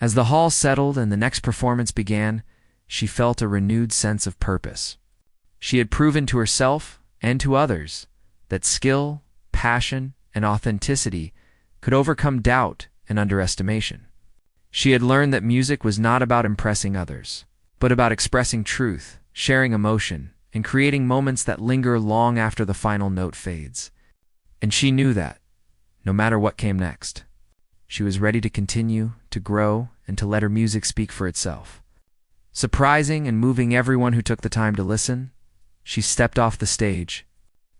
As the hall settled and the next performance began, she felt a renewed sense of purpose. She had proven to herself and to others that skill, passion, and authenticity could overcome doubt and underestimation. She had learned that music was not about impressing others, but about expressing truth, sharing emotion, and creating moments that linger long after the final note fades. And she knew that, no matter what came next, she was ready to continue, to grow, and to let her music speak for itself. Surprising and moving everyone who took the time to listen, she stepped off the stage,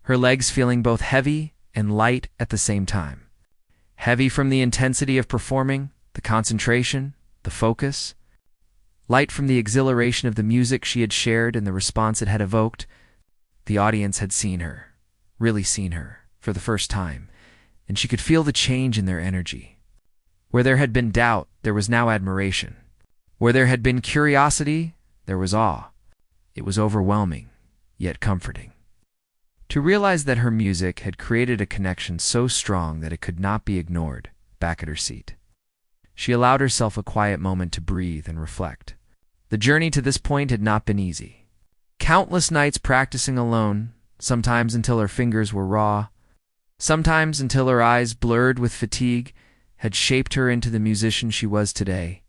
her legs feeling both heavy and light at the same time. Heavy from the intensity of performing, the concentration, the focus. Light from the exhilaration of the music she had shared and the response it had evoked. The audience had seen her, really seen her, for the first time, and she could feel the change in their energy. Where there had been doubt, there was now admiration. Where there had been curiosity, there was awe. It was overwhelming, yet comforting. To realize that her music had created a connection so strong that it could not be ignored, back at her seat. She allowed herself a quiet moment to breathe and reflect. The journey to this point had not been easy. Countless nights practicing alone, sometimes until her fingers were raw, sometimes until her eyes blurred with fatigue, had shaped her into the musician she was today.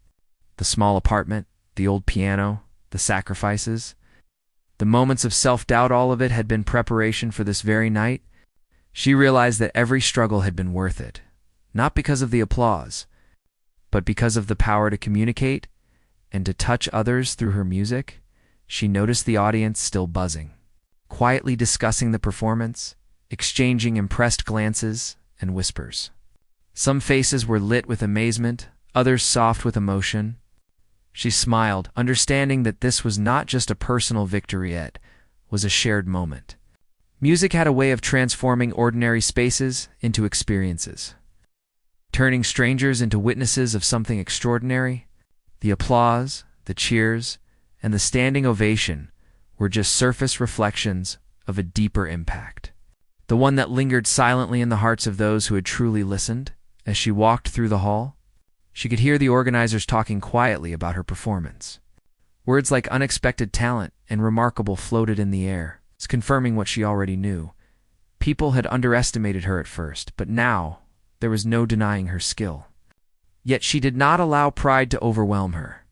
The small apartment, the old piano, the sacrifices, the moments of self-doubt, all of it had been preparation for this very night. She realized that every struggle had been worth it, not because of the applause, but because of the power to communicate and to touch others through her music. She noticed the audience still buzzing, quietly discussing the performance, exchanging impressed glances and whispers. Some faces were lit with amazement, others soft with emotion. She smiled, understanding that this was not just a personal victory, it was a shared moment. Music had a way of transforming ordinary spaces into experiences, turning strangers into witnesses of something extraordinary. The applause, the cheers, and the standing ovation were just surface reflections of a deeper impact, the one that lingered silently in the hearts of those who had truly listened. As she walked through the hall, she could hear the organizers talking quietly about her performance. Words like unexpected talent and remarkable floated in the air, confirming what she already knew. People had underestimated her at first, but now there was no denying her skill. Yet she did not allow pride to overwhelm her.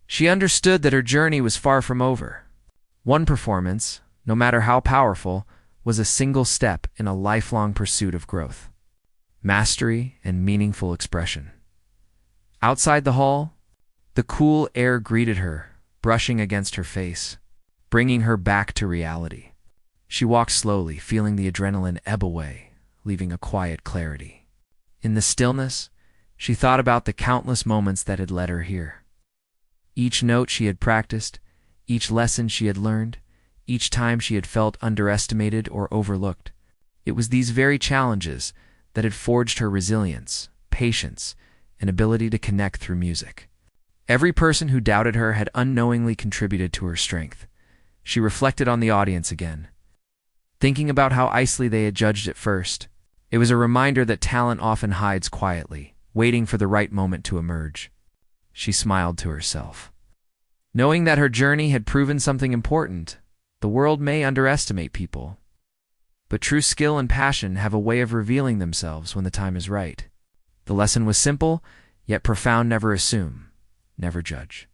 She understood that her journey was far from over. One performance, no matter how powerful, was a single step in a lifelong pursuit of growth, mastery, and meaningful expression. Outside the hall, the cool air greeted her, brushing against her face, bringing her back to reality. She walked slowly, feeling the adrenaline ebb away, leaving a quiet clarity. In the stillness, she thought about the countless moments that had led her here. Each note she had practiced, each lesson she had learned, each time she had felt underestimated or overlooked. It was these very challenges that had forged her resilience, patience, and ability to connect through music. Every person who doubted her had unknowingly contributed to her strength. She reflected on the audience again, thinking about how icily they had judged at first. It was a reminder that talent often hides quietly, waiting for the right moment to emerge. She smiled to herself, knowing that her journey had proven something important. The world may underestimate people, but true skill and passion have a way of revealing themselves when the time is right. The lesson was simple, yet profound. Never assume, never judge,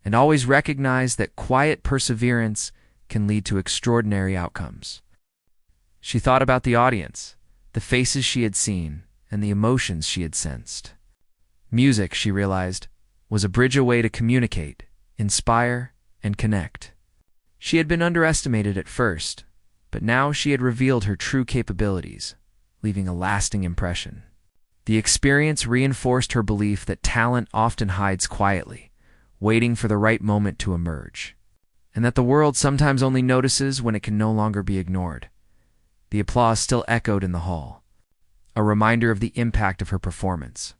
and always recognize that quiet perseverance can lead to extraordinary outcomes. She thought about the audience, the faces she had seen, and the emotions she had sensed. Music, she realized, was a bridge, a way to communicate, inspire, and connect. She had been underestimated at first, but now she had revealed her true capabilities, leaving a lasting impression. The experience reinforced her belief that talent often hides quietly, waiting for the right moment to emerge, and that the world sometimes only notices when it can no longer be ignored. The applause still echoed in the hall, a reminder of the impact of her performance.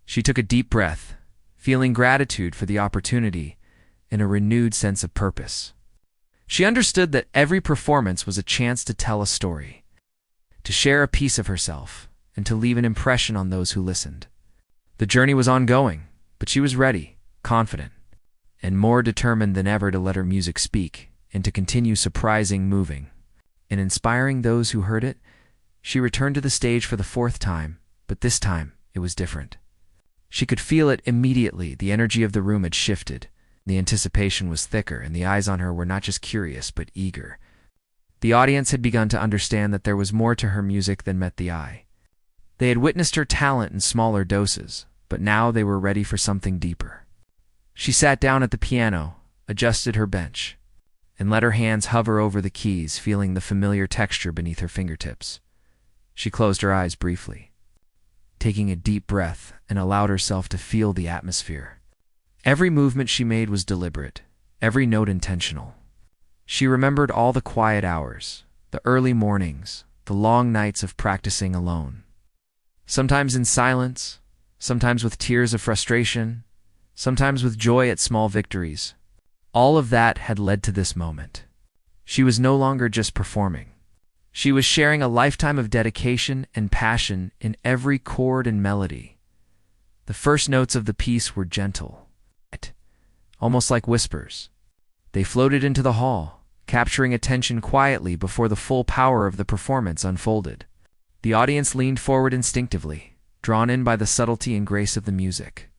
She took a deep breath, feeling gratitude for the opportunity and a renewed sense of purpose. She understood that every performance was a chance to tell a story, to share a piece of herself, and to leave an impression on those who listened. The journey was ongoing, But she was ready, confident, and more determined than ever to let her music speak and to continue surprising, moving, and inspiring those who heard it. She returned to the stage for the fourth time, but this time it was different. She could feel it immediately. The energy of the room had shifted. The anticipation was thicker, and the eyes on her were not just curious, but eager. The audience had begun to understand that there was more to her music than met the eye. They had witnessed her talent in smaller doses, but now they were ready for something deeper. She sat down at the piano, adjusted her bench, and let her hands hover over the keys, feeling the familiar texture beneath her fingertips. She closed her eyes briefly, taking a deep breath, and allowed herself to feel the atmosphere. Every movement she made was deliberate, every note intentional. She remembered all the quiet hours, the early mornings, the long nights of practicing alone. Sometimes in silence, sometimes with tears of frustration, sometimes with joy at small victories. All of that had led to this moment. She was no longer just performing. She was sharing a lifetime of dedication and passion in every chord and melody. The first notes of the piece were gentle, almost like whispers. They floated into the hall, capturing attention quietly before the full power of the performance unfolded. The audience leaned forward instinctively, drawn in by the subtlety and grace of the music.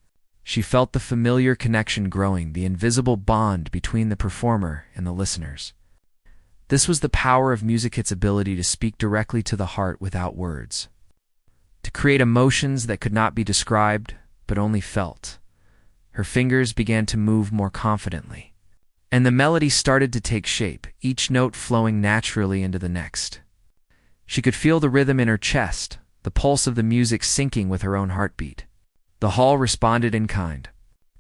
She felt the familiar connection growing, the invisible bond between the performer and the listeners. This was the power of music, its ability to speak directly to the heart without words, to create emotions that could not be described but only felt. Her fingers began to move more confidently, and the melody started to take shape, each note flowing naturally into the next. She could feel the rhythm in her chest, the pulse of the music syncing with her own heartbeat. The hall responded in kind.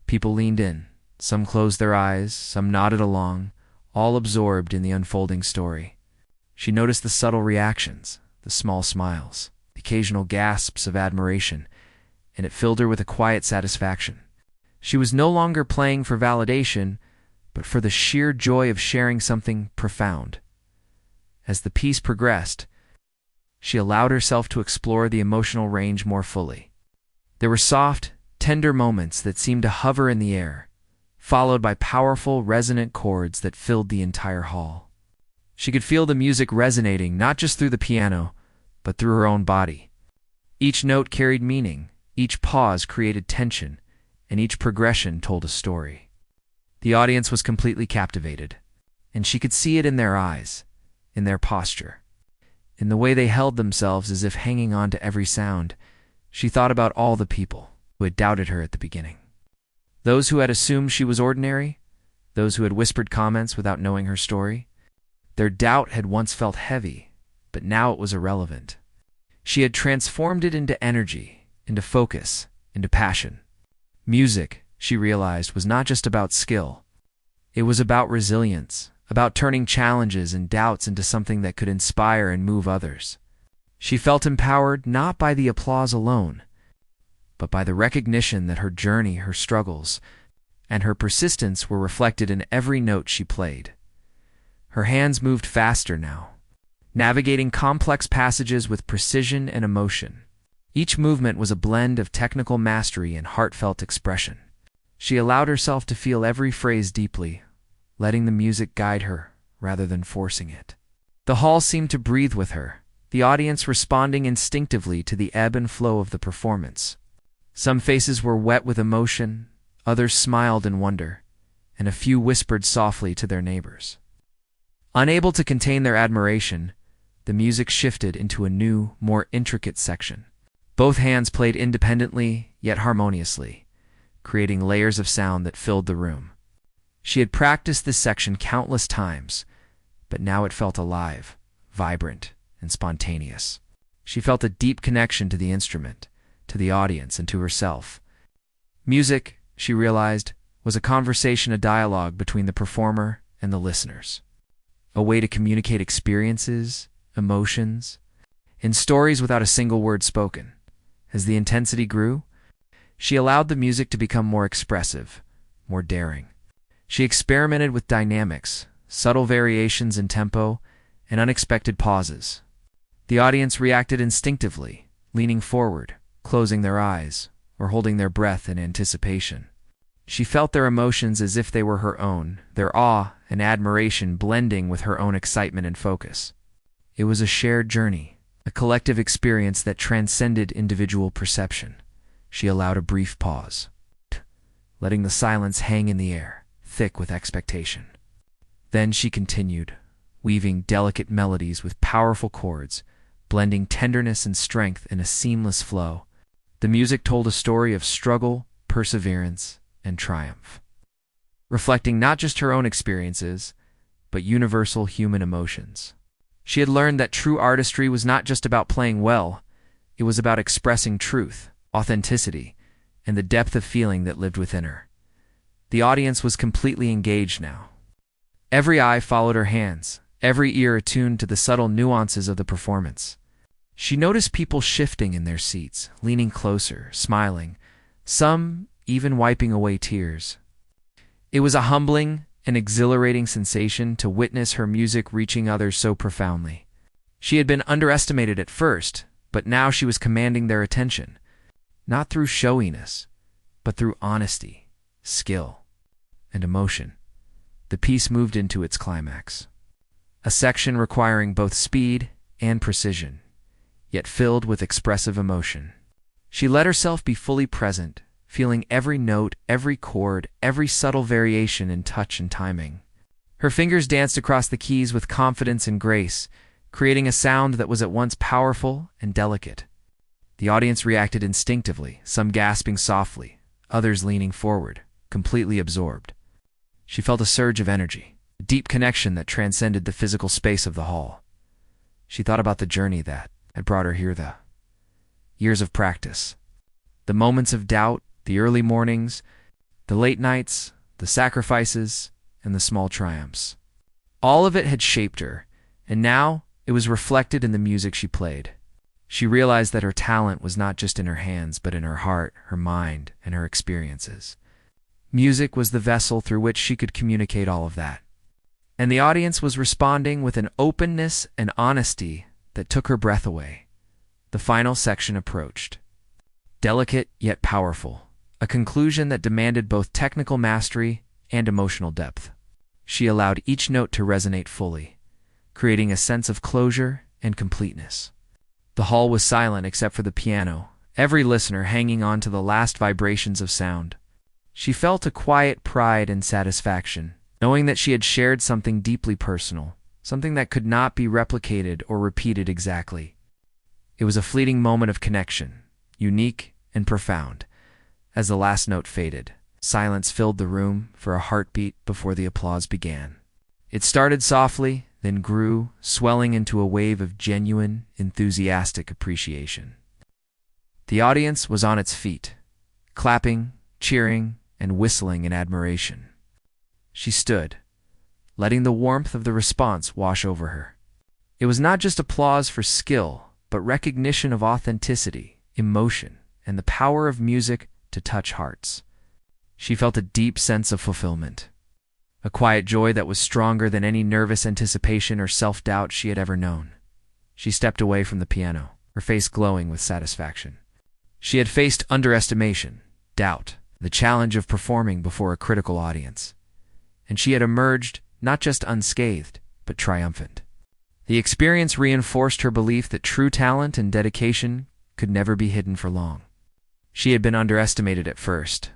People leaned in. Some closed their eyes, some nodded along, all absorbed in the unfolding story. She noticed the subtle reactions, the small smiles, the occasional gasps of admiration, and it filled her with a quiet satisfaction. She was no longer playing for validation, but for the sheer joy of sharing something profound. As the piece progressed, she allowed herself to explore the emotional range more fully. There were soft, tender moments that seemed to hover in the air, followed by powerful, resonant chords that filled the entire hall. She could feel the music resonating not just through the piano, but through her own body. Each note carried meaning, each pause created tension, and each progression told a story. The audience was completely captivated, and she could see it in their eyes, in their posture, in the way they held themselves as if hanging on to every sound. She thought about all the people who had doubted her at the beginning. Those who had assumed she was ordinary, those who had whispered comments without knowing her story. Their doubt had once felt heavy, but now it was irrelevant. She had transformed it into energy, into focus, into passion. Music, she realized, was not just about skill. It was about resilience, about turning challenges and doubts into something that could inspire and move others. She felt empowered not by the applause alone, but by the recognition that her journey, her struggles, and her persistence were reflected in every note she played. Her hands moved faster now, navigating complex passages with precision and emotion. Each movement was a blend of technical mastery and heartfelt expression. She allowed herself to feel every phrase deeply, letting the music guide her rather than forcing it. The hall seemed to breathe with her, the audience responding instinctively to the ebb and flow of the performance. Some faces were wet with emotion, others smiled in wonder, and a few whispered softly to their neighbors. Unable to contain their admiration, the music shifted into a new, more intricate section. Both hands played independently, yet harmoniously, creating layers of sound that filled the room. She had practiced this section countless times, but now it felt alive, vibrant, and spontaneous. She felt a deep connection to the instrument, to the audience, and to herself. Music, she realized, was a conversation, a dialogue between the performer and the listeners. A way to communicate experiences, emotions, and stories without a single word spoken. As the intensity grew, she allowed the music to become more expressive, more daring. She experimented with dynamics, subtle variations in tempo, and unexpected pauses. The audience reacted instinctively, leaning forward, closing their eyes, or holding their breath in anticipation. She felt their emotions as if they were her own, their awe and admiration blending with her own excitement and focus. It was a shared journey, a collective experience that transcended individual perception. She allowed a brief pause, letting the silence hang in the air, thick with expectation. Then she continued, weaving delicate melodies with powerful chords, blending tenderness and strength in a seamless flow. The music told a story of struggle, perseverance, and triumph, reflecting not just her own experiences, but universal human emotions. She had learned that true artistry was not just about playing well, it was about expressing truth, authenticity, and the depth of feeling that lived within her. The audience was completely engaged now. Every eye followed her hands, every ear attuned to the subtle nuances of the performance. She noticed people shifting in their seats, leaning closer, smiling, some even wiping away tears. It was a humbling and exhilarating sensation to witness her music reaching others so profoundly. She had been underestimated at first, but now she was commanding their attention, not through showiness, but through honesty, skill, and emotion. The piece moved into its climax, a section requiring both speed and precision, yet filled with expressive emotion. She let herself be fully present, feeling every note, every chord, every subtle variation in touch and timing. Her fingers danced across the keys with confidence and grace, creating a sound that was at once powerful and delicate. The audience reacted instinctively, some gasping softly, others leaning forward, completely absorbed. She felt a surge of energy, a deep connection that transcended the physical space of the hall. She thought about the journey that had brought her here, the years of practice, the moments of doubt, the early mornings, the late nights, the sacrifices, and the small triumphs. All of it had shaped her, and now it was reflected in the music she played. She realized that her talent was not just in her hands, but in her heart, her mind, and her experiences. Music was the vessel through which she could communicate all of that. And the audience was responding with an openness and honesty that took her breath away. The final section approached. Delicate yet powerful, a conclusion that demanded both technical mastery and emotional depth. She allowed each note to resonate fully, creating a sense of closure and completeness. The hall was silent except for the piano, every listener hanging on to the last vibrations of sound. She felt a quiet pride and satisfaction, knowing that she had shared something deeply personal, something that could not be replicated or repeated exactly. It was a fleeting moment of connection, unique and profound. As the last note faded, silence filled the room for a heartbeat before the applause began. It started softly, then grew, swelling into a wave of genuine, enthusiastic appreciation. The audience was on its feet, clapping, cheering, and whistling in admiration. She stood, letting the warmth of the response wash over her. It was not just applause for skill, but recognition of authenticity, emotion, and the power of music to touch hearts. She felt a deep sense of fulfillment, a quiet joy that was stronger than any nervous anticipation or self-doubt she had ever known. She stepped away from the piano, her face glowing with satisfaction. She had faced underestimation, doubt, the challenge of performing before a critical audience, and she had emerged not just unscathed, but triumphant. The experience reinforced her belief that true talent and dedication could never be hidden for long. She had been underestimated at first,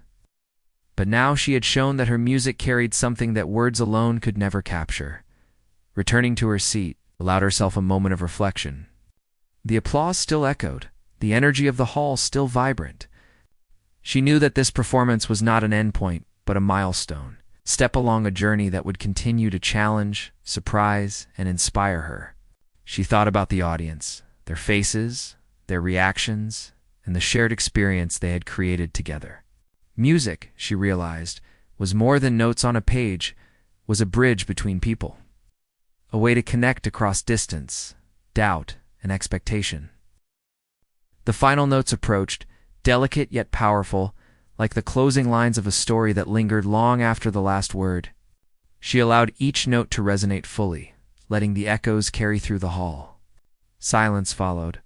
but now she had shown that her music carried something that words alone could never capture. Returning to her seat, allowed herself a moment of reflection. The applause still echoed, the energy of the hall still vibrant. She knew that this performance was not an endpoint, but a milestone, step along a journey that would continue to challenge, surprise, and inspire her. She thought about the audience, their faces, their reactions, and the shared experience they had created together. Music, she realized, was more than notes on a page, was a bridge between people, a way to connect across distance, doubt, and expectation. The final notes approached, delicate yet powerful, like the closing lines of a story that lingered long after the last word. She allowed each note to resonate fully, letting the echoes carry through the hall. Silence followed,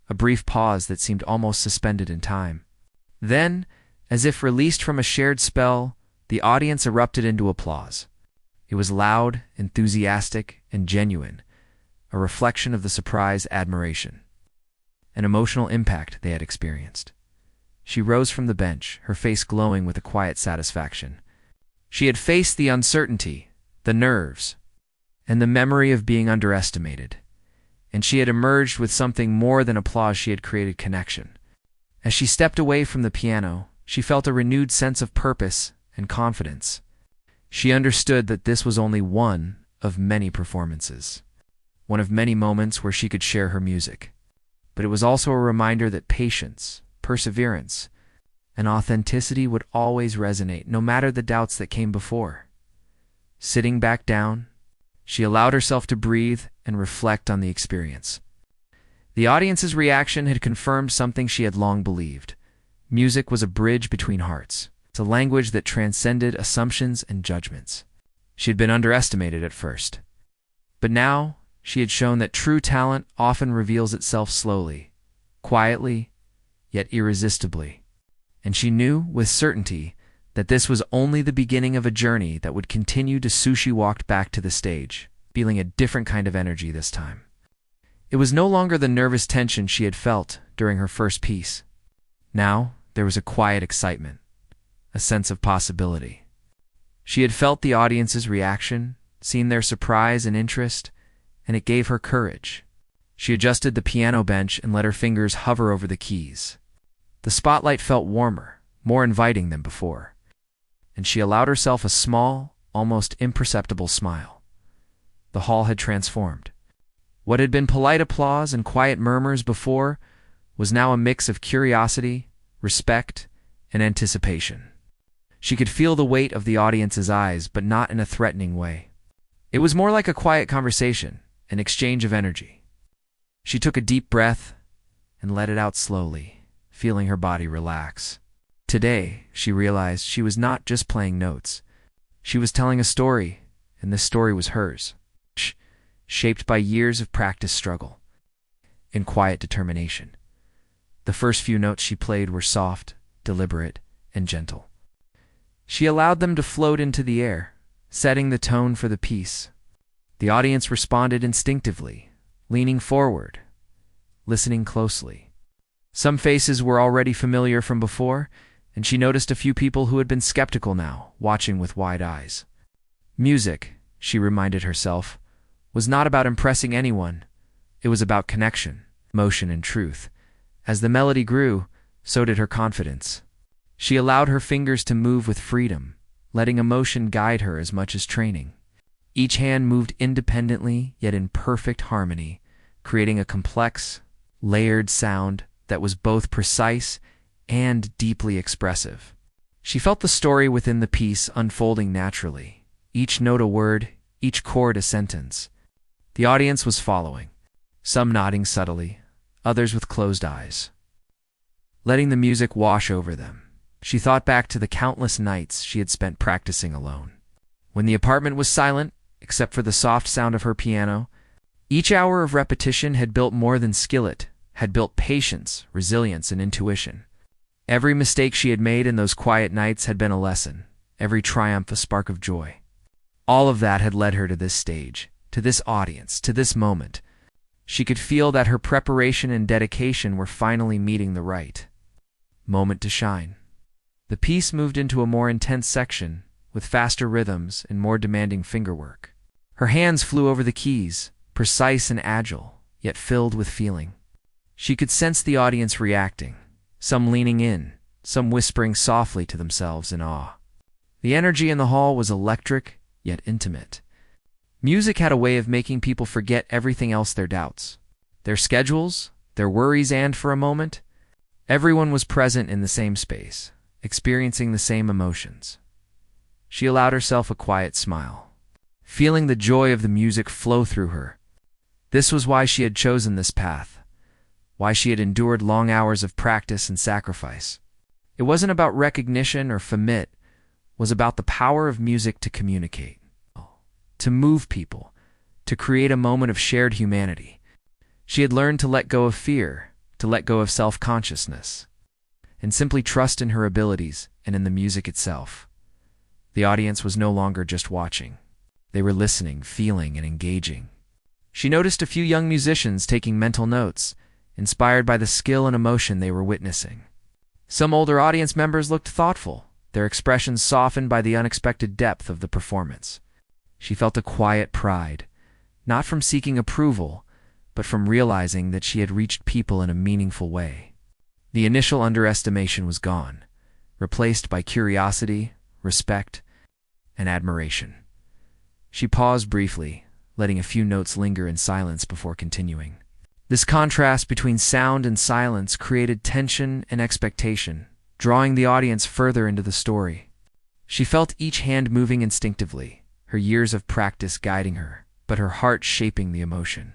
a brief pause that seemed almost suspended in time. Then, as if released from a shared spell, the audience erupted into applause. It was loud, enthusiastic, and genuine, a reflection of the surprise admiration, an emotional impact they had experienced. She rose from the bench, her face glowing with a quiet satisfaction. She had faced the uncertainty, the nerves, and the memory of being underestimated, and she had emerged with something more than applause. She had created connection. As she stepped away from the piano, she felt a renewed sense of purpose and confidence. She understood that this was only one of many performances, one of many moments where she could share her music. But it was also a reminder that patience, perseverance, and authenticity would always resonate, no matter the doubts that came before. Sitting back down, she allowed herself to breathe and reflect on the experience. The audience's reaction had confirmed something she had long believed. Music was a bridge between hearts. It's a language that transcended assumptions and judgments. She had been underestimated at first, but now she had shown that true talent often reveals itself slowly, quietly, yet irresistibly. And she knew with certainty that this was only the beginning of a journey that would continue. She walked back to the stage, feeling a different kind of energy this time. It was no longer the nervous tension she had felt during her first piece. Now there was a quiet excitement, a sense of possibility. She had felt the audience's reaction, seen their surprise and interest, and it gave her courage. She adjusted the piano bench and let her fingers hover over the keys. The spotlight felt warmer, more inviting than before, and she allowed herself a small, almost imperceptible smile. The hall had transformed. What had been polite applause and quiet murmurs before was now a mix of curiosity, respect, and anticipation. She could feel the weight of the audience's eyes, but not in a threatening way. It was more like a quiet conversation, an exchange of energy. She took a deep breath and let it out slowly, feeling her body relax. Today, she realized she was not just playing notes. She was telling a story, and this story was hers, shaped by years of practice, struggle, and quiet determination. The first few notes she played were soft, deliberate, and gentle. She allowed them to float into the air, setting the tone for the piece. The audience responded instinctively, leaning forward, listening closely. Some faces were already familiar from before, and she noticed a few people who had been skeptical now, watching with wide eyes. Music, she reminded herself, was not about impressing anyone. It was about connection, emotion, and truth. As the melody grew, so did her confidence. She allowed her fingers to move with freedom, letting emotion guide her as much as training. Each hand moved independently, yet in perfect harmony, creating a complex, layered sound that was both precise and deeply expressive. She felt the story within the piece unfolding naturally, each note a word, each chord a sentence. The audience was following, some nodding subtly, others with closed eyes, letting the music wash over them. She thought back to the countless nights she had spent practicing alone. When the apartment was silent, except for the soft sound of her piano, each hour of repetition had built more than skill. It had built patience, resilience, and intuition. Every mistake she had made in those quiet nights had been a lesson, every triumph a spark of joy. All of that had led her to this stage, to this audience, to this moment. She could feel that her preparation and dedication were finally meeting the right moment to shine. The piece moved into a more intense section, with faster rhythms and more demanding fingerwork. Her hands flew over the keys, precise and agile, yet filled with feeling. She could sense the audience reacting, some leaning in, some whispering softly to themselves in awe. The energy in the hall was electric, yet intimate. Music had a way of making people forget everything else, their doubts, their schedules, their worries, and for a moment, everyone was present in the same space, experiencing the same emotions. She allowed herself a quiet smile, feeling the joy of the music flow through her. This was why she had chosen this path, why she had endured long hours of practice and sacrifice. It wasn't about recognition or fame, it was about the power of music to communicate, to move people, to create a moment of shared humanity. She had learned to let go of fear, to let go of self-consciousness. and simply trust in her abilities and in the music itself. The audience was no longer just watching. They were listening, feeling, and engaging. She noticed a few young musicians taking mental notes, inspired by the skill and emotion they were witnessing. Some older audience members looked thoughtful, their expressions softened by the unexpected depth of the performance. She felt a quiet pride, not from seeking approval, but from realizing that she had reached people in a meaningful way. The initial underestimation was gone, replaced by curiosity, respect, and admiration. She paused briefly, letting a few notes linger in silence before continuing. This contrast between sound and silence created tension and expectation, drawing the audience further into the story. She felt each hand moving instinctively, her years of practice guiding her, but her heart shaping the emotion.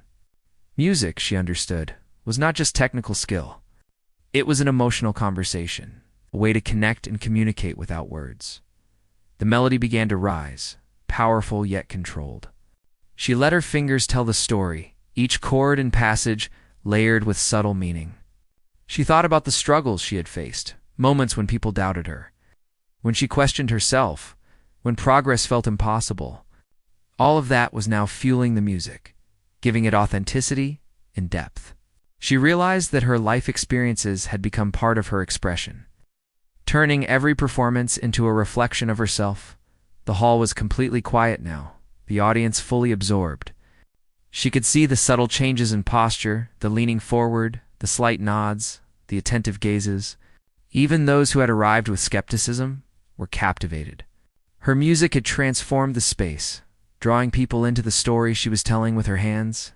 Music, she understood, was not just technical skill. It was an emotional conversation, a way to connect and communicate without words. The melody began to rise, powerful yet controlled. She let her fingers tell the story, each chord and passage layered with subtle meaning. She thought about the struggles she had faced, moments when people doubted her, when she questioned herself, when progress felt impossible. All of that was now fueling the music, giving it authenticity and depth. She realized that her life experiences had become part of her expression, turning every performance into a reflection of herself. The hall was completely quiet now, the audience fully absorbed. She could see the subtle changes in posture, the leaning forward, the slight nods, the attentive gazes. Even those who had arrived with skepticism were captivated. Her music had transformed the space, drawing people into the story she was telling with her hands.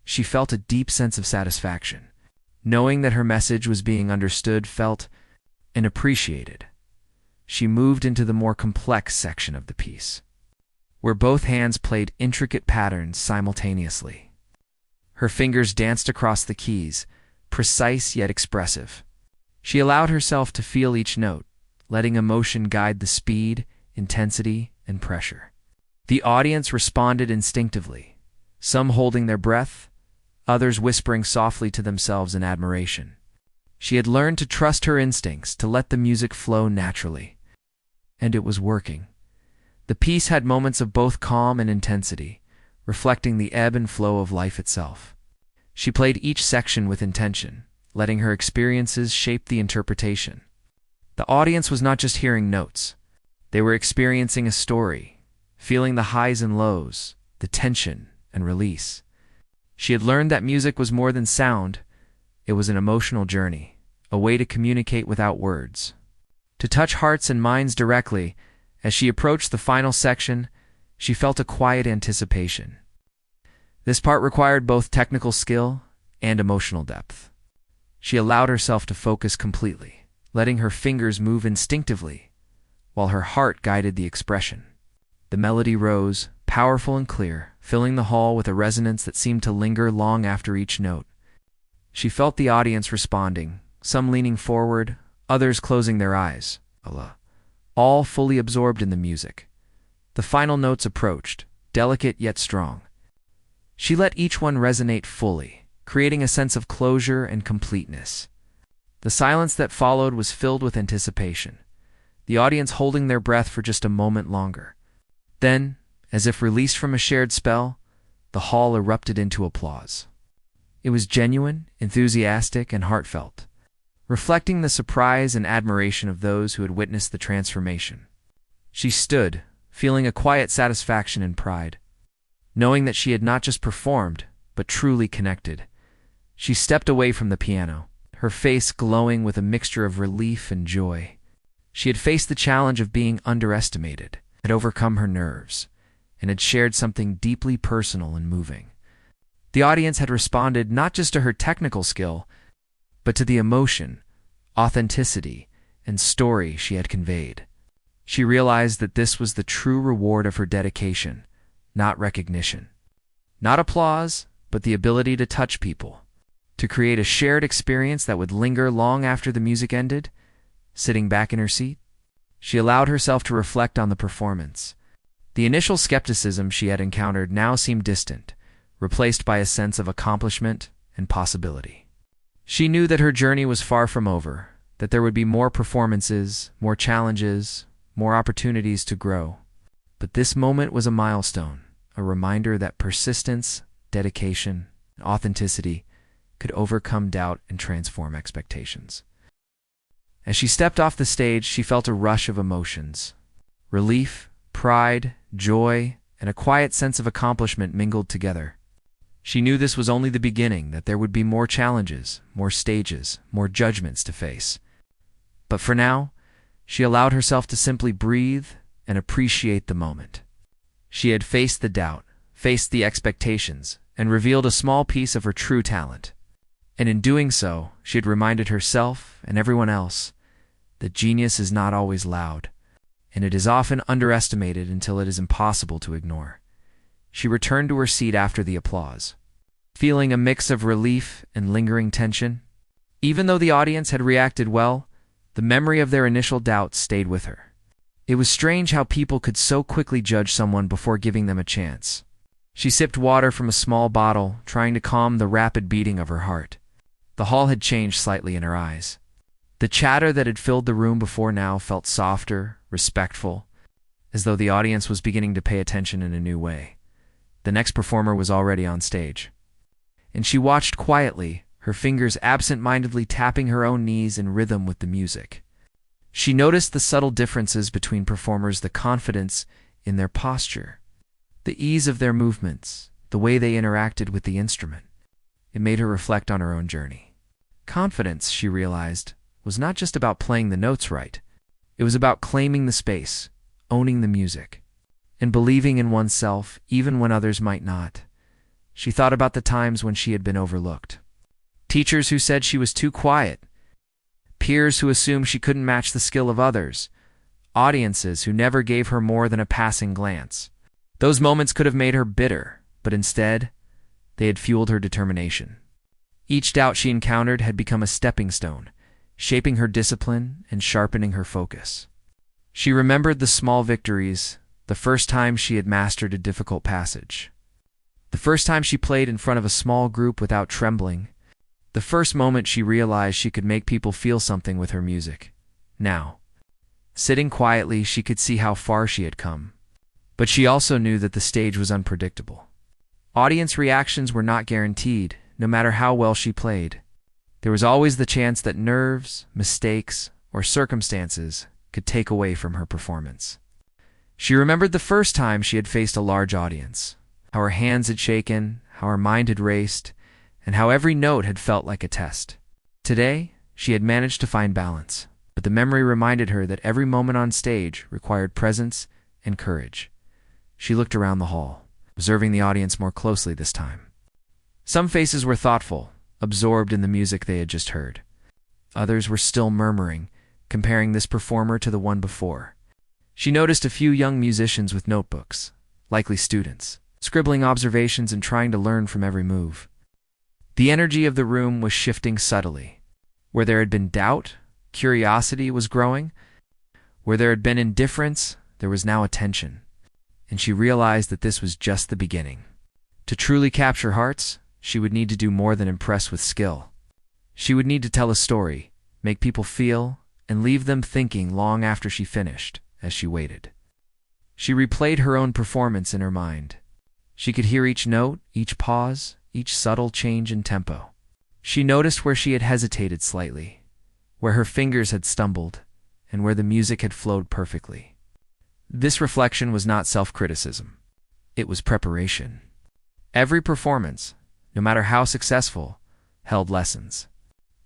She felt a deep sense of satisfaction, knowing that her message was being understood, felt, and appreciated. She moved into the more complex section of the piece, where both hands played intricate patterns simultaneously. Her fingers danced across the keys, precise yet expressive. She allowed herself to feel each note, letting emotion guide the speed, intensity, and pressure. The audience responded instinctively, some holding their breath, others whispering softly to themselves in admiration. She had learned to trust her instincts, to let the music flow naturally. And it was working. The piece had moments of both calm and intensity, reflecting the ebb and flow of life itself. She played each section with intention, letting her experiences shape the interpretation. The audience was not just hearing notes. They were experiencing a story, feeling the highs and lows, the tension and release. She had learned that music was more than sound. It was an emotional journey, a way to communicate without words, to touch hearts and minds directly. As she approached the final section, she felt a quiet anticipation. This part required both technical skill and emotional depth. She allowed herself to focus completely, letting her fingers move instinctively, while her heart guided the expression. The melody rose, powerful and clear, filling the hall with a resonance that seemed to linger long after each note. She felt the audience responding, some leaning forward, others closing their eyes, all fully absorbed in the music. The final notes approached, delicate yet strong. She let each one resonate fully, creating a sense of closure and completeness. The silence that followed was filled with anticipation, the audience holding their breath for just a moment longer. Then, as if released from a shared spell, the hall erupted into applause. It was genuine, enthusiastic, and heartfelt, reflecting the surprise and admiration of those who had witnessed the transformation. She stood, feeling a quiet satisfaction and pride, knowing that she had not just performed, but truly connected. She stepped away from the piano, her face glowing with a mixture of relief and joy. She had faced the challenge of being underestimated, had overcome her nerves, and had shared something deeply personal and moving. The audience had responded not just to her technical skill, but to the emotion, authenticity, and story she had conveyed. She realized that this was the true reward of her dedication, not recognition. Not applause, but the ability to touch people, to create a shared experience that would linger long after the music ended. Sitting back in her seat, she allowed herself to reflect on the performance. The initial skepticism she had encountered now seemed distant, replaced by a sense of accomplishment and possibility. She knew that her journey was far from over. that there would be more performances, more challenges, more opportunities to grow. But this moment was a milestone, a reminder that persistence, dedication, and authenticity could overcome doubt and transform expectations. As she stepped off the stage, she felt a rush of emotions. Relief, pride, joy, and a quiet sense of accomplishment mingled together. She knew this was only the beginning, that there would be more challenges, more stages, more judgments to face. But for now, she allowed herself to simply breathe and appreciate the moment. She had faced the doubt, faced the expectations, and revealed a small piece of her true talent. And in doing so, she had reminded herself and everyone else that genius is not always loud, and it is often underestimated until it is impossible to ignore. She returned to her seat after the applause, feeling a mix of relief and lingering tension. Even though the audience had reacted well, the memory of their initial doubts stayed with her. It was strange how people could so quickly judge someone before giving them a chance. She sipped water from a small bottle, trying to calm the rapid beating of her heart. The hall had changed slightly in her eyes. The chatter that had filled the room before now felt softer, respectful, as though the audience was beginning to pay attention in a new way. The next performer was already on stage, and she watched quietly, her fingers absent-mindedly tapping her own knees in rhythm with the music. She noticed the subtle differences between performers, the confidence in their posture, the ease of their movements, the way they interacted with the instrument. It made her reflect on her own journey. Confidence, she realized, was not just about playing the notes right. It was about claiming the space, owning the music, and believing in oneself even when others might not. She thought about the times when she had been overlooked. Teachers who said she was too quiet, peers who assumed she couldn't match the skill of others, audiences who never gave her more than a passing glance. Those moments could have made her bitter, but instead, they had fueled her determination. Each doubt she encountered had become a stepping stone, shaping her discipline and sharpening her focus. She remembered the small victories, the first time she had mastered a difficult passage, the first time she played in front of a small group without trembling, the first moment she realized she could make people feel something with her music. Now, sitting quietly, she could see how far she had come. But she also knew that the stage was unpredictable. Audience reactions were not guaranteed, no matter how well she played. There was always the chance that nerves, mistakes, or circumstances could take away from her performance. She remembered the first time she had faced a large audience, how her hands had shaken, how her mind had raced, and how every note had felt like a test. Today, she had managed to find balance, but the memory reminded her that every moment on stage required presence and courage. She looked around the hall, observing the audience more closely this time. Some faces were thoughtful, absorbed in the music they had just heard. Others were still murmuring, comparing this performer to the one before. She noticed a few young musicians with notebooks, likely students, scribbling observations and trying to learn from every move. The energy of the room was shifting subtly. Where there had been doubt, curiosity was growing. Where there had been indifference, there was now attention. And she realized that this was just the beginning. To truly capture hearts, she would need to do more than impress with skill. She would need to tell a story, make people feel, and leave them thinking long after she finished, as she waited. She replayed her own performance in her mind. She could hear each note, each pause, each subtle change in tempo. She noticed where she had hesitated slightly, where her fingers had stumbled, and where the music had flowed perfectly. This reflection was not self-criticism. It was preparation. Every performance, no matter how successful, held lessons.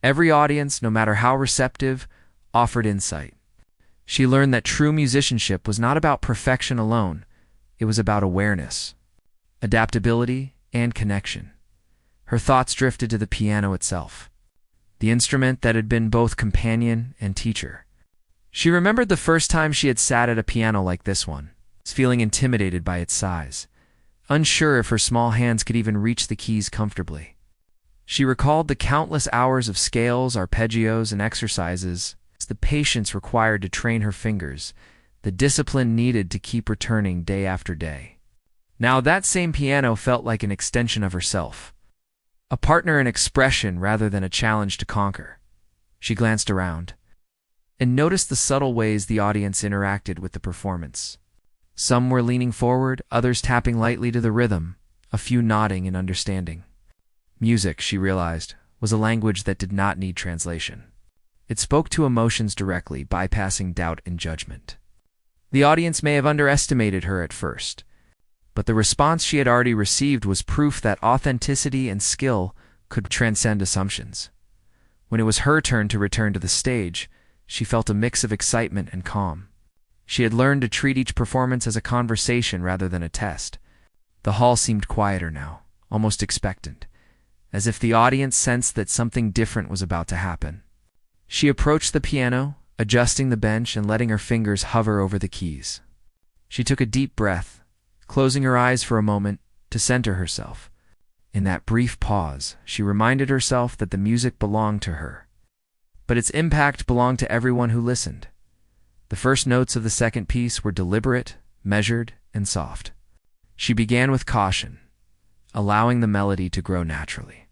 Every audience, no matter how receptive, offered insight. She learned that true musicianship was not about perfection alone. It was about awareness, adaptability, and connection. Her thoughts drifted to the piano itself, the instrument that had been both companion and teacher. She remembered the first time she had sat at a piano like this one, feeling intimidated by its size, unsure if her small hands could even reach the keys comfortably. She recalled the countless hours of scales, arpeggios, and exercises, the patience required to train her fingers, the discipline needed to keep returning day after day. Now that same piano felt like an extension of herself, a partner in expression rather than a challenge to conquer. She glanced around, and noticed the subtle ways the audience interacted with the performance. Some were leaning forward, others tapping lightly to the rhythm, a few nodding in understanding. Music, she realized, was a language that did not need translation. It spoke to emotions directly, bypassing doubt and judgment. The audience may have underestimated her at first, but the response she had already received was proof that authenticity and skill could transcend assumptions. When it was her turn to return to the stage, she felt a mix of excitement and calm. She had learned to treat each performance as a conversation rather than a test. The hall seemed quieter now, almost expectant, as if the audience sensed that something different was about to happen. She approached the piano, adjusting the bench and letting her fingers hover over the keys. She took a deep breath, closing her eyes for a moment to center herself. In that brief pause, she reminded herself that the music belonged to her, but its impact belonged to everyone who listened. The first notes of the second piece were deliberate, measured, and soft. She began with caution, allowing the melody to grow naturally,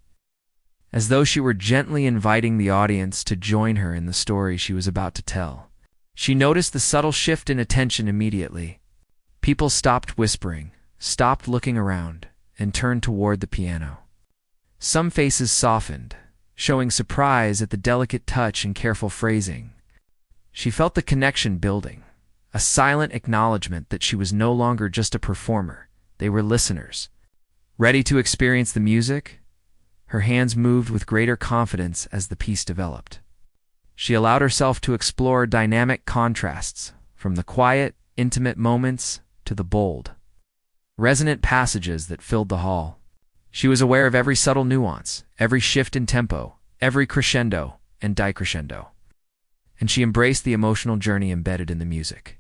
as though she were gently inviting the audience to join her in the story she was about to tell. She noticed the subtle shift in attention immediately. People stopped whispering, stopped looking around, and turned toward the piano. Some faces softened, showing surprise at the delicate touch and careful phrasing. She felt the connection building, a silent acknowledgement that she was no longer just a performer. They were listeners, ready to experience the music. Her hands moved with greater confidence as the piece developed. She allowed herself to explore dynamic contrasts, from the quiet, intimate moments to the bold, resonant passages that filled the hall. She was aware of every subtle nuance, every shift in tempo, every crescendo and decrescendo, and she embraced the emotional journey embedded in the music.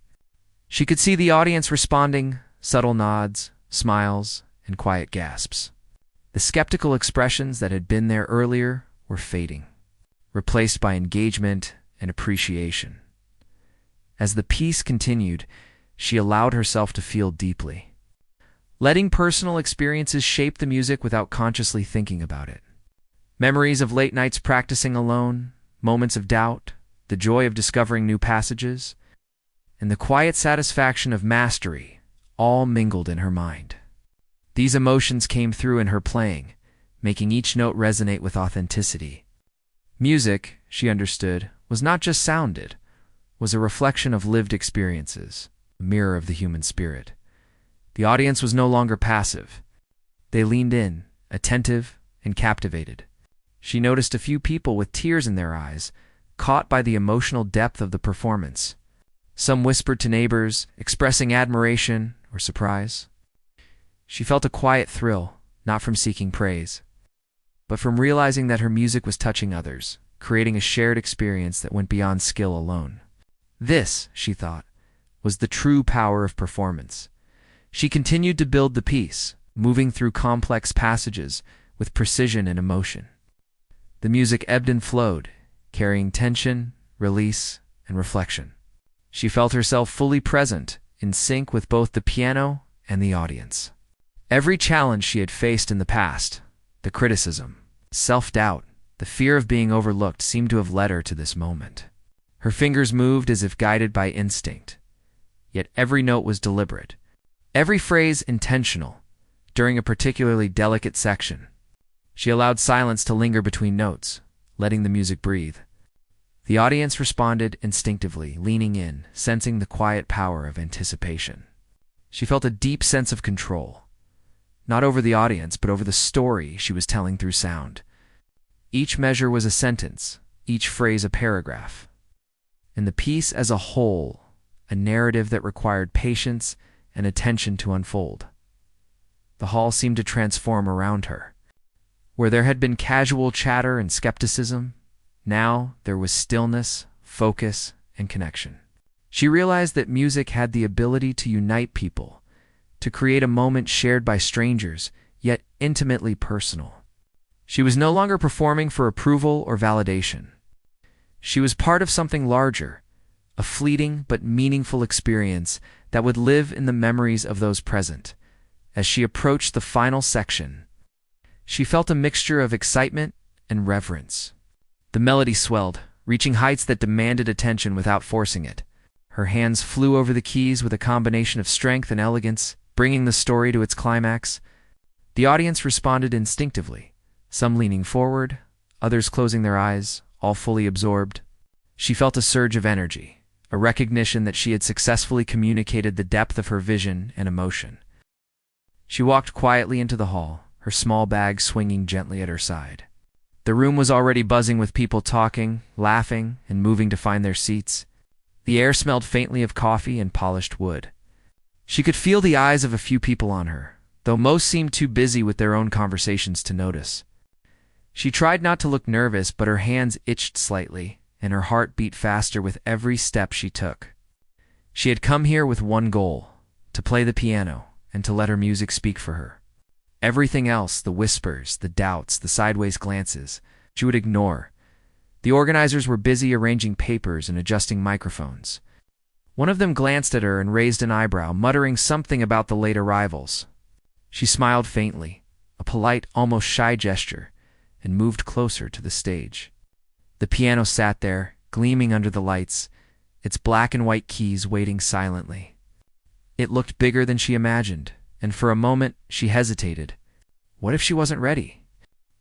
She could see the audience responding, subtle nods, smiles, and quiet gasps. The skeptical expressions that had been there earlier were fading, replaced by engagement and appreciation. As the piece continued, she allowed herself to feel deeply, letting personal experiences shape the music without consciously thinking about it. Memories of late nights practicing alone, moments of doubt, the joy of discovering new passages, and the quiet satisfaction of mastery all mingled in her mind. These emotions came through in her playing, making each note resonate with authenticity. Music, she understood, was not just sounded, was a reflection of lived experiences, a mirror of the human spirit. The audience was no longer passive. They leaned in, attentive and captivated. She noticed a few people with tears in their eyes, caught by the emotional depth of the performance. Some whispered to neighbors, expressing admiration or surprise. She felt a quiet thrill, not from seeking praise, but from realizing that her music was touching others, creating a shared experience that went beyond skill alone. This, she thought, was the true power of performance. She continued to build the piece, moving through complex passages with precision and emotion. The music ebbed and flowed, carrying tension, release, and reflection. She felt herself fully present, in sync with both the piano and the audience. Every challenge she had faced in the past, the criticism, self-doubt, the fear of being overlooked, seemed to have led her to this moment. Her fingers moved as if guided by instinct, yet every note was deliberate, every phrase intentional. During a particularly delicate section, she allowed silence to linger between notes, letting the music breathe. The audience responded instinctively, leaning in, sensing the quiet power of anticipation. She felt a deep sense of control, not over the audience, but over the story she was telling through sound. Each measure was a sentence, each phrase a paragraph, and the piece as a whole, a narrative that required patience and attention to unfold. The hall seemed to transform around her. Where there had been casual chatter and skepticism, now there was stillness, focus, and connection. She realized that music had the ability to unite people, to create a moment shared by strangers, yet intimately personal. She was no longer performing for approval or validation. She was part of something larger, a fleeting but meaningful experience that would live in the memories of those present. As she approached the final section, she felt a mixture of excitement and reverence. The melody swelled, reaching heights that demanded attention without forcing it. Her hands flew over the keys with a combination of strength and elegance, bringing the story to its climax. The audience responded instinctively, some leaning forward, others closing their eyes, all fully absorbed. She felt a surge of energy, a recognition that she had successfully communicated the depth of her vision and emotion. She walked quietly into the hall, her small bag swinging gently at her side. The room was already buzzing with people talking, laughing, and moving to find their seats. The air smelled faintly of coffee and polished wood. She could feel the eyes of a few people on her, though most seemed too busy with their own conversations to notice. She tried not to look nervous, but her hands itched slightly, and her heart beat faster with every step she took. She had come here with one goal: to play the piano and to let her music speak for her. Everything else, the whispers, the doubts, the sideways glances, she would ignore. The organizers were busy arranging papers and adjusting microphones. One of them glanced at her and raised an eyebrow, muttering something about the late arrivals. She smiled faintly, a polite, almost shy gesture, and moved closer to the stage. The piano sat there, gleaming under the lights, its black and white keys waiting silently. It looked bigger than she imagined, and for a moment she hesitated. What if she wasn't ready?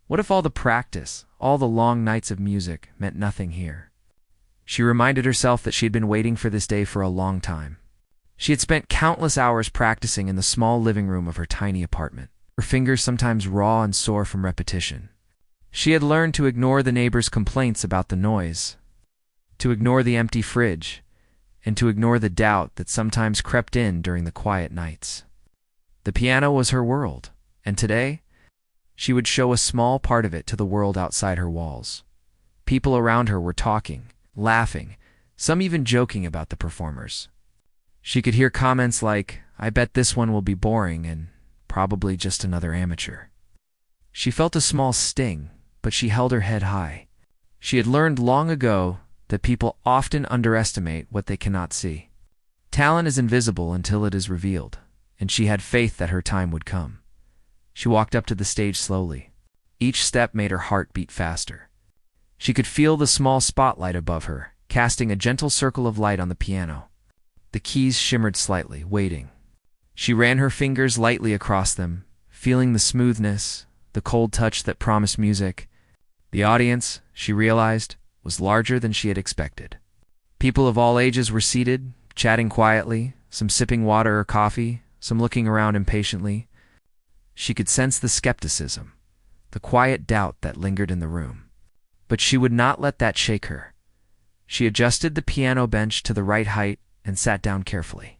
What if all the practice, all the long nights of music, meant nothing here? She reminded herself that she had been waiting for this day for a long time. She had spent countless hours practicing in the small living room of her tiny apartment, her fingers sometimes raw and sore from repetition. She had learned to ignore the neighbors' complaints about the noise, to ignore the empty fridge, and to ignore the doubt that sometimes crept in during the quiet nights. The piano was her world, and today, she would show a small part of it to the world outside her walls. People around her were talking, laughing, some even joking about the performers. She could hear comments like, "I bet this one will be boring," and "probably just another amateur." She felt a small sting, but she held her head high. She had learned long ago that people often underestimate what they cannot see. Talent is invisible until it is revealed, and she had faith that her time would come. She walked up to the stage slowly. Each step made her heart beat faster. She could feel the small spotlight above her, casting a gentle circle of light on the piano. The keys shimmered slightly, waiting. She ran her fingers lightly across them, feeling the smoothness, the cold touch that promised music. The audience, she realized, was larger than she had expected. People of all ages were seated, chatting quietly, some sipping water or coffee, some looking around impatiently. She could sense the skepticism, the quiet doubt that lingered in the room. But she would not let that shake her. She adjusted the piano bench to the right height and sat down carefully.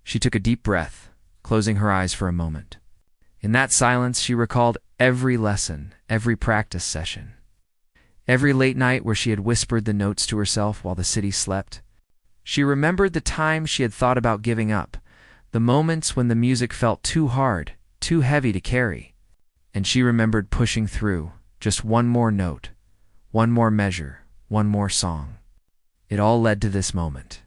She took a deep breath, closing her eyes for a moment. In that silence, she recalled every lesson, every practice session, every late night where she had whispered the notes to herself while the city slept. She remembered the times she had thought about giving up, the moments when the music felt too hard, too heavy to carry. And she remembered pushing through, just one more note, one more measure, one more song. It all led to this moment.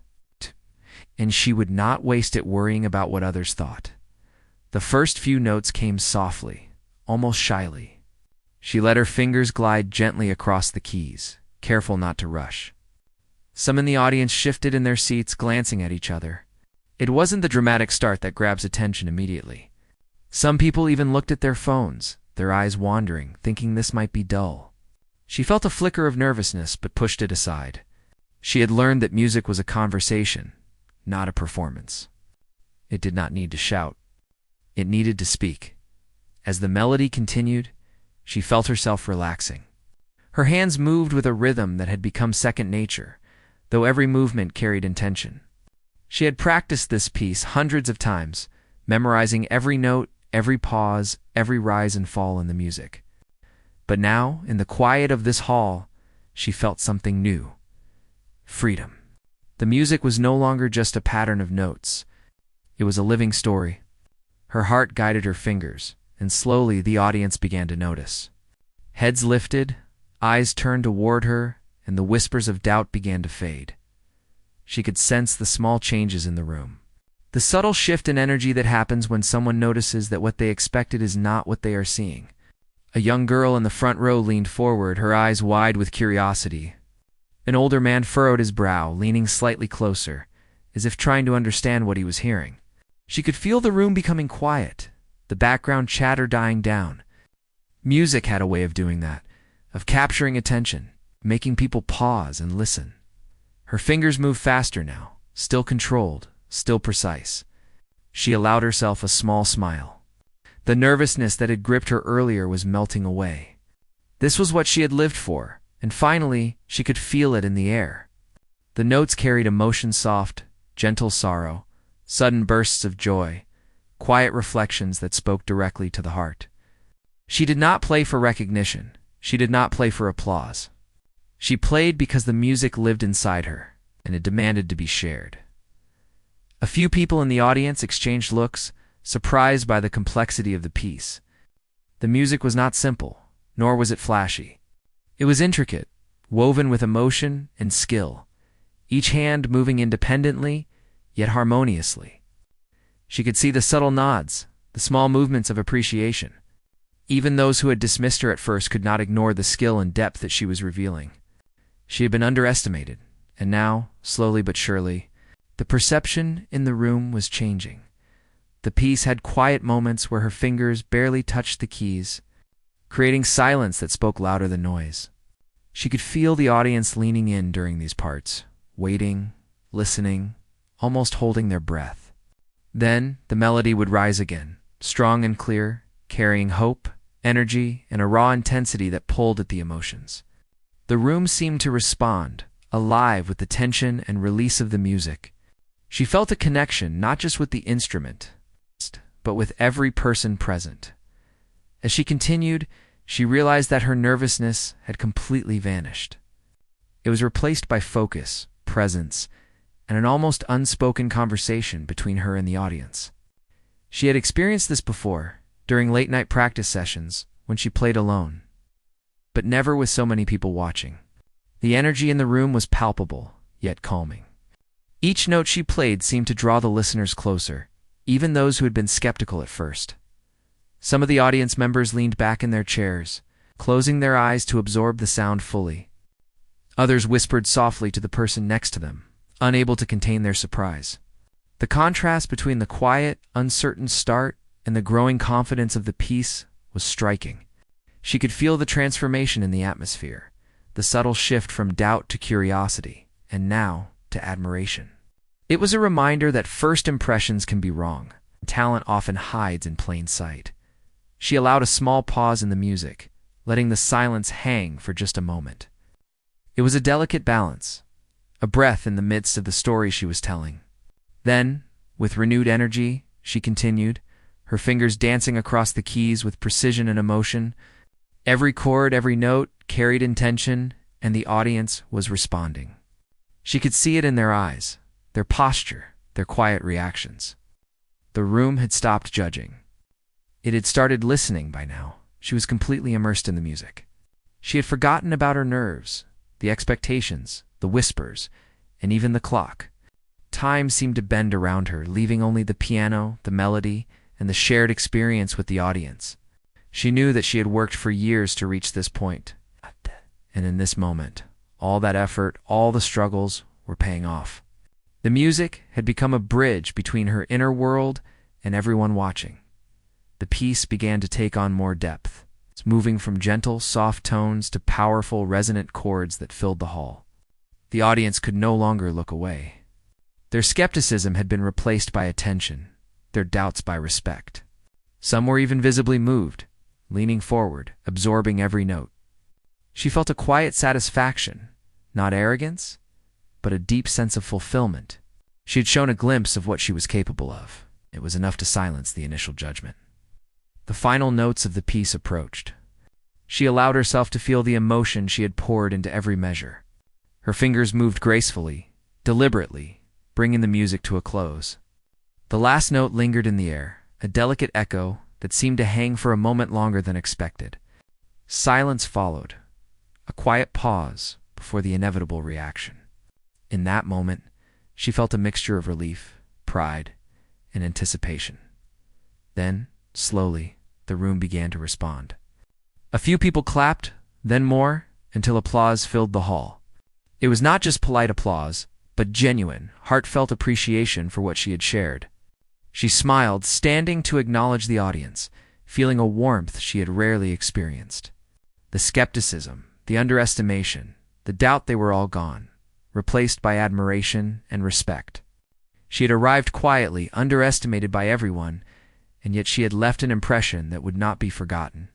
And she would not waste it worrying about what others thought. The first few notes came softly, almost shyly. She let her fingers glide gently across the keys, careful not to rush. Some in the audience shifted in their seats, glancing at each other. It wasn't the dramatic start that grabs attention immediately. Some people even looked at their phones, their eyes wandering, thinking this might be dull. She felt a flicker of nervousness, but pushed it aside. She had learned that music was a conversation, not a performance. It did not need to shout. It needed to speak. As the melody continued, she felt herself relaxing. Her hands moved with a rhythm that had become second nature, though every movement carried intention. She had practiced this piece hundreds of times, memorizing every note, every pause, every rise and fall in the music. But now, in the quiet of this hall, she felt something new. Freedom. The music was no longer just a pattern of notes. It was a living story. Her heart guided her fingers, and slowly the audience began to notice. Heads lifted, eyes turned toward her, and the whispers of doubt began to fade. She could sense the small changes in the room. The subtle shift in energy that happens when someone notices that what they expected is not what they are seeing. A young girl in the front row leaned forward, her eyes wide with curiosity. An older man furrowed his brow, leaning slightly closer, as if trying to understand what he was hearing. She could feel the room becoming quiet, the background chatter dying down. Music had a way of doing that, of capturing attention, making people pause and listen. Her fingers moved faster now, still controlled, still precise. She allowed herself a small smile. The nervousness that had gripped her earlier was melting away. This was what she had lived for, and finally, she could feel it in the air. The notes carried emotion, soft, gentle sorrow, sudden bursts of joy, quiet reflections that spoke directly to the heart. She did not play for recognition. She did not play for applause. She played because the music lived inside her, and it demanded to be shared. A few people in the audience exchanged looks, surprised by the complexity of the piece. The music was not simple, nor was it flashy. It was intricate, woven with emotion and skill, each hand moving independently, yet harmoniously. She could see the subtle nods, the small movements of appreciation. Even those who had dismissed her at first could not ignore the skill and depth that she was revealing. She had been underestimated, and now, slowly but surely, the perception in the room was changing. The piece had quiet moments where her fingers barely touched the keys, creating silence that spoke louder than noise. She could feel the audience leaning in during these parts, waiting, listening, almost holding their breath. Then the melody would rise again, strong and clear, carrying hope, energy, and a raw intensity that pulled at the emotions. The room seemed to respond, alive with the tension and release of the music. She felt a connection not just with the instrument, but with every person present. As she continued, she realized that her nervousness had completely vanished. It was replaced by focus, presence, and an almost unspoken conversation between her and the audience. She had experienced this before, during late-night practice sessions, when she played alone, but never with so many people watching. The energy in the room was palpable, yet calming. Each note she played seemed to draw the listeners closer, even those who had been skeptical at first. Some of the audience members leaned back in their chairs, closing their eyes to absorb the sound fully. Others whispered softly to the person next to them, unable to contain their surprise. The contrast between the quiet, uncertain start and the growing confidence of the piece was striking. She could feel the transformation in the atmosphere, the subtle shift from doubt to curiosity, and now to admiration. It was a reminder that first impressions can be wrong. Talent often hides in plain sight. She allowed a small pause in the music, letting the silence hang for just a moment. It was a delicate balance, a breath in the midst of the story she was telling. Then, with renewed energy, she continued, her fingers dancing across the keys with precision and emotion. Every chord, every note carried intention, and the audience was responding. She could see it in their eyes, their posture, their quiet reactions. The room had stopped judging. It had started listening by now. She was completely immersed in the music. She had forgotten about her nerves, the expectations, the whispers, and even the clock. Time seemed to bend around her, leaving only the piano, the melody, and the shared experience with the audience. She knew that she had worked for years to reach this point. And in this moment, all that effort, all the struggles were paying off. The music had become a bridge between her inner world and everyone watching. The piece began to take on more depth, moving from gentle, soft tones to powerful, resonant chords that filled the hall. The audience could no longer look away. Their skepticism had been replaced by attention, their doubts by respect. Some were even visibly moved, leaning forward, absorbing every note. She felt a quiet satisfaction, not arrogance, but a deep sense of fulfillment. She had shown a glimpse of what she was capable of. It was enough to silence the initial judgment. The final notes of the piece approached. She allowed herself to feel the emotion she had poured into every measure. Her fingers moved gracefully, deliberately, bringing the music to a close. The last note lingered in the air, a delicate echo that seemed to hang for a moment longer than expected. Silence followed, a quiet pause before the inevitable reaction. In that moment, she felt a mixture of relief, pride, and anticipation. Then, slowly, the room began to respond. A few people clapped, then more, until applause filled the hall. It was not just polite applause, but genuine, heartfelt appreciation for what she had shared. She smiled, standing to acknowledge the audience, feeling a warmth she had rarely experienced. The skepticism, the underestimation, the doubt, they were all gone, replaced by admiration and respect. She had arrived quietly, underestimated by everyone, and yet she had left an impression that would not be forgotten.